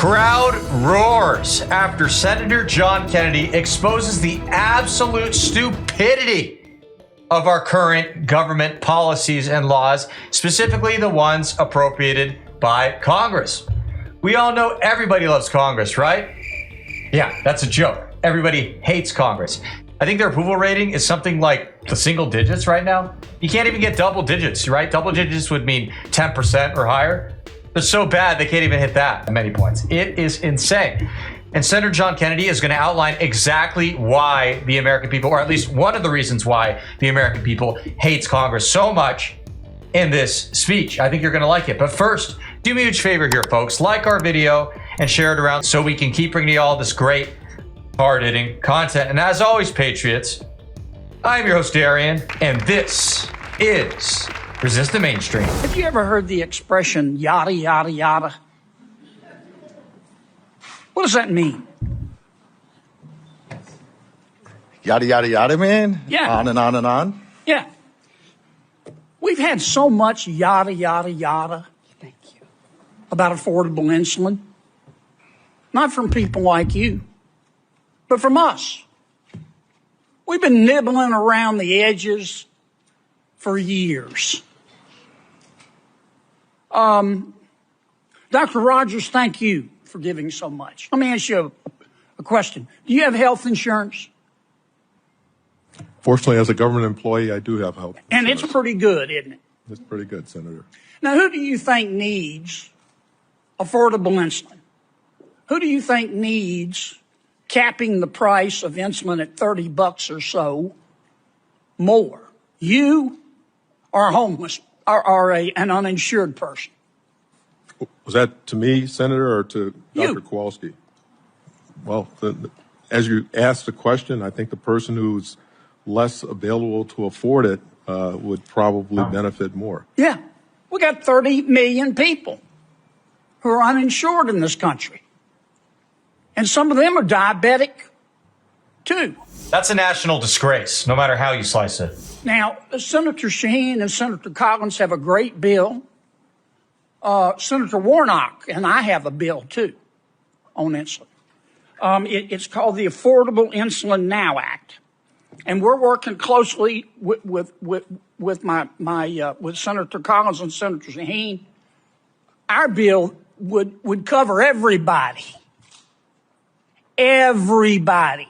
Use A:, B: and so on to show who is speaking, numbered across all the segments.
A: crowd roars after Senator John Kennedy exposes the absolute stupidity of our current government policies and laws, specifically the ones appropriated by Congress. We all know everybody loves Congress, right? Yeah, that's a joke. Everybody hates Congress. I think their approval rating is something like the single digits right now. You can't even get double digits, right? Double digits would mean 10% or higher. They're so bad, they can't even hit that at many points. It is insane. And Senator John Kennedy is going to outline exactly why the American people, or at least one of the reasons why the American people hates Congress so much in this speech. I think you're going to like it. But first, do me a huge favor here, folks. Like our video and share it around so we can keep bringing you all this great, hard-hitting content. And as always, Patriots, I'm your host, Darian, and this is Resist the Mainstream.
B: Have you ever heard the expression, yada, yada, yada? What does that mean?
C: Yada, yada, yada, man?
B: Yeah.
C: On and on and on?
B: Yeah. We've had so much yada, yada, yada. Thank you. About affordable insulin. Not from people like you, but from us. We've been nibbling around the edges for years. Dr. Rogers, thank you for giving so much. Let me ask you a question. Do you have health insurance?
D: Fortunately, as a government employee, I do have health insurance.
B: And it's pretty good, isn't it?
D: It's pretty good, Senator.
B: Now, who do you think needs affordable insulin? Who do you think needs capping the price of insulin at $30 or so more? You or a homeless or an uninsured person?
D: Was that to me, Senator, or to
B: You.
D: Dr. Kowalski? Well, as you asked the question, I think the person who's less available to afford it would probably benefit more.
B: Yeah. We got 30 million people who are uninsured in this country. And some of them are diabetic, too.
A: That's a national disgrace, no matter how you slice it.
B: Now, Senator Shaheen and Senator Collins have a great bill. Senator Warnock and I have a bill, too, on insulin. It's called the Affordable Insulin Now Act. And we're working closely with Senator Collins and Senator Shaheen. Our bill would cover everybody. Everybody.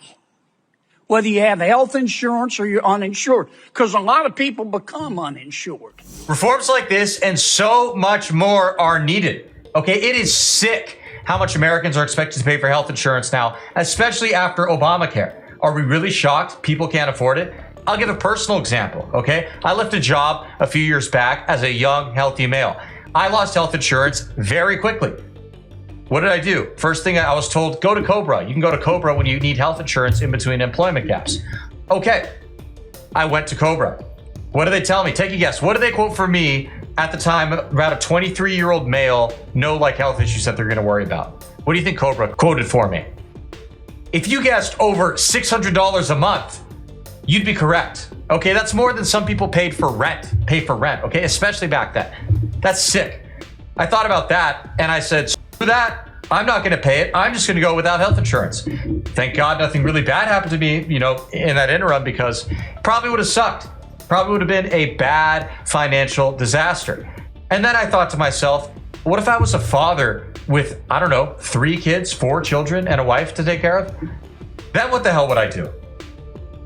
B: Whether you have health insurance or you're uninsured, because a lot of people become uninsured.
A: Reforms like this and so much more are needed. Okay, it is sick how much Americans are expected to pay for health insurance now, especially after Obamacare. Are we really shocked people can't afford it? I'll give a personal example, okay? I left a job a few years back as a young, healthy male. I lost health insurance very quickly. What did I do? First thing I was told, go to Cobra. You can go to Cobra when you need health insurance in between employment gaps. Okay, I went to Cobra. What do they tell me? Take a guess. What do they quote for me at the time about a 23-year-old male, no health issues that they're going to worry about? What do you think Cobra quoted for me? If you guessed over $600 a month, you'd be correct. Okay, that's more than some people pay for rent, okay? Especially back then. That's sick. I thought about that and I said, screw that. I'm not going to pay it. I'm just going to go without health insurance. Thank God nothing really bad happened to me, in that interim, because probably would have sucked. Probably would have been a bad financial disaster. And then I thought to myself, what if I was a father with, 3 kids, 4 children, and a wife to take care of? Then what the hell would I do?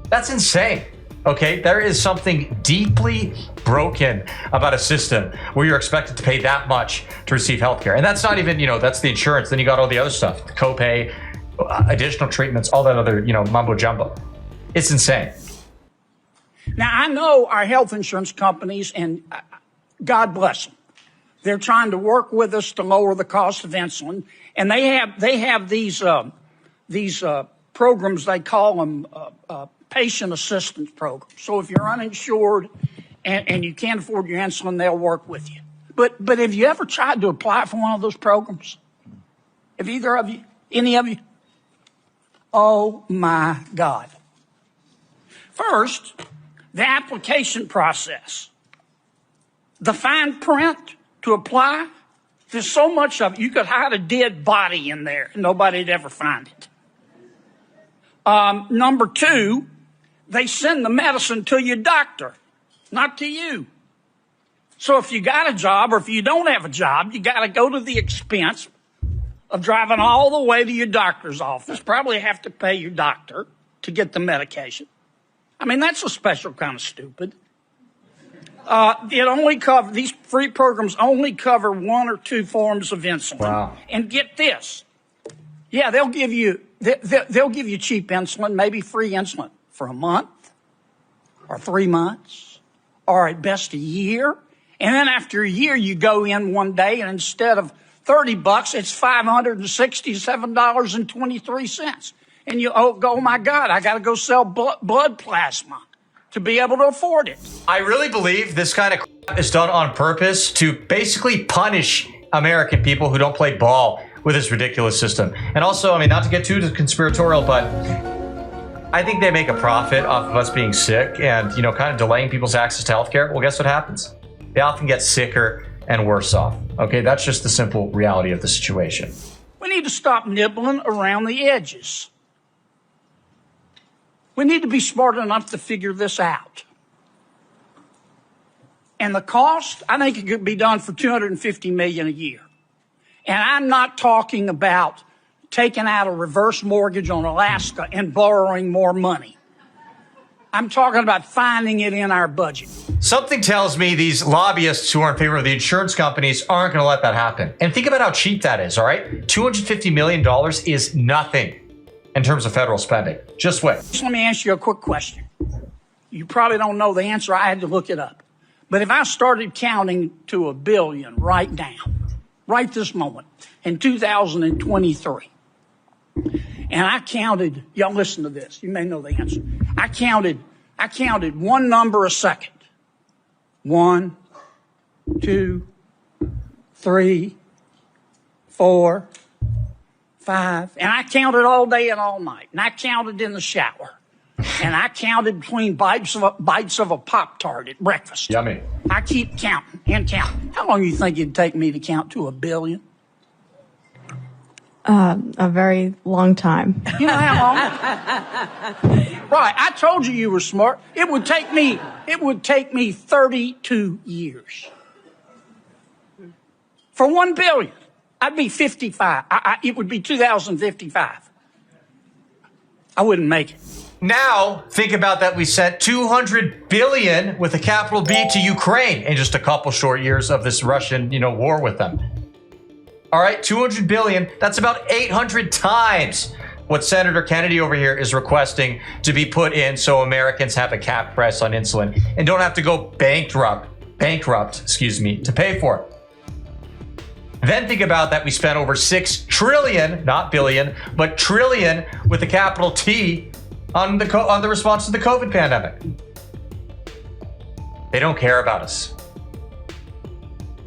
A: That's insane. Okay, there is something deeply broken about a system where you're expected to pay that much to receive healthcare. And that's not even, that's the insurance. Then you got all the other stuff, the copay, additional treatments, all that other, mumbo jumbo. It's insane.
B: Now, I know our health insurance companies, and God bless them. They're trying to work with us to lower the cost of insulin. And they have these programs, they call them patient assistance programs. So if you're uninsured and you can't afford your insulin, they'll work with you. But have you ever tried to apply for one of those programs? Have either of you? Any of you? Oh my God. First, the application process. The fine print to apply There's so much of it. You could hide a dead body in there and nobody'd ever find it. Number two, they send the medicine to your doctor, not to you. So if you got a job or if you don't have a job, you got to go to the expense of driving all the way to your doctor's office. Probably have to pay your doctor to get the medication. I mean, that's a special kind of stupid. These free programs only cover one or two forms of insulin.
A: Wow.
B: And get this. Yeah, they'll give you cheap insulin, maybe free insulin for a month or 3 months or at best a year. And then after a year, you go in one day and instead of $30, it's $567.23. And you go, oh my God, I got to go sell blood plasma to be able to afford it.
A: I really believe this kind of crap is done on purpose to basically punish American people who don't play ball with this ridiculous system. And also, I mean, not to get too conspiratorial, but I think they make a profit off of us being sick and, you know, kind of delaying people's access to healthcare. Well, guess what happens? They often get sicker and worse off. Okay, that's just the simple reality of the situation.
B: We need to stop nibbling around the edges. We need to be smart enough to figure this out. And the cost, I think it could be done for $250 million a year. And I'm not talking about taking out a reverse mortgage on Alaska and borrowing more money. I'm talking about finding it in our budget.
A: Something tells me these lobbyists who are in favor of the insurance companies aren't going to let that happen. And think about how cheap that is, all right? $250 million is nothing in terms of federal spending. Just wait.
B: Just let me ask you a quick question. You probably don't know the answer. I had to look it up. But if I started counting to 1 billion right now, right this moment, in 2023, and I counted, y'all listen to this, you may know the answer. I counted one number a second. 1, 2, 3, 4, 5. And I counted all day and all night. And I counted in the shower. And I counted between bites of a Pop-Tart at breakfast.
A: Yummy.
B: I keep counting and counting. How long do you think it'd take me to count to 1 billion?
E: A very long time.
B: You know how long? Right. I told you were smart. It would take me 32 years. For 1 billion. I'd be 55. It would be 2055. I wouldn't make it.
A: Now, think about that. We sent $200 billion with a capital B to Ukraine in just a couple short years of this Russian, war with them. All right, $200 billion. That's about 800 times what Senator Kennedy over here is requesting to be put in so Americans have a cap price on insulin and don't have to go bankrupt, to pay for it. Then think about that we spent over 6 trillion, not billion, but trillion with a capital T on the response to the COVID pandemic. They don't care about us.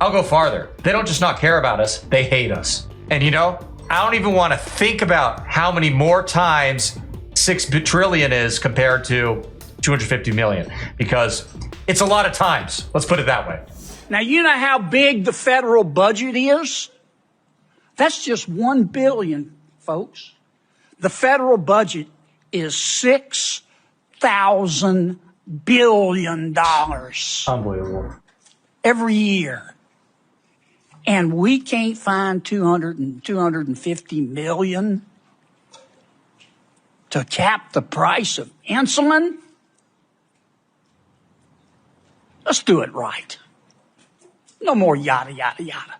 A: I'll go farther. They don't just not care about us, they hate us. And I don't even want to think about how many more times 6 trillion is compared to 250 million, because it's a lot of times. Let's put it that way.
B: Now, you know how big the federal budget is? That's just 1 billion, folks. The federal budget is $6,000 billion.
A: Unbelievable.
B: Every year. And we can't find 250 million to cap the price of insulin? Let's do it right. No more yada, yada, yada.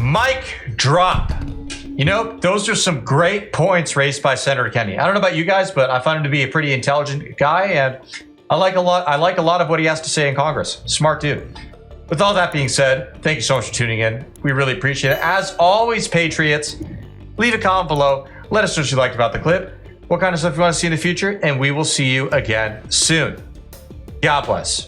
A: Mic drop. Those are some great points raised by Senator Kennedy. I don't know about you guys, but I find him to be a pretty intelligent guy, and I like a lot of what he has to say in Congress. Smart dude. With all that being said, thank you so much for tuning in. We really appreciate it. As always, Patriots, leave a comment below. Let us know what you liked about the clip, what kind of stuff you want to see in the future, and we will see you again soon. God bless.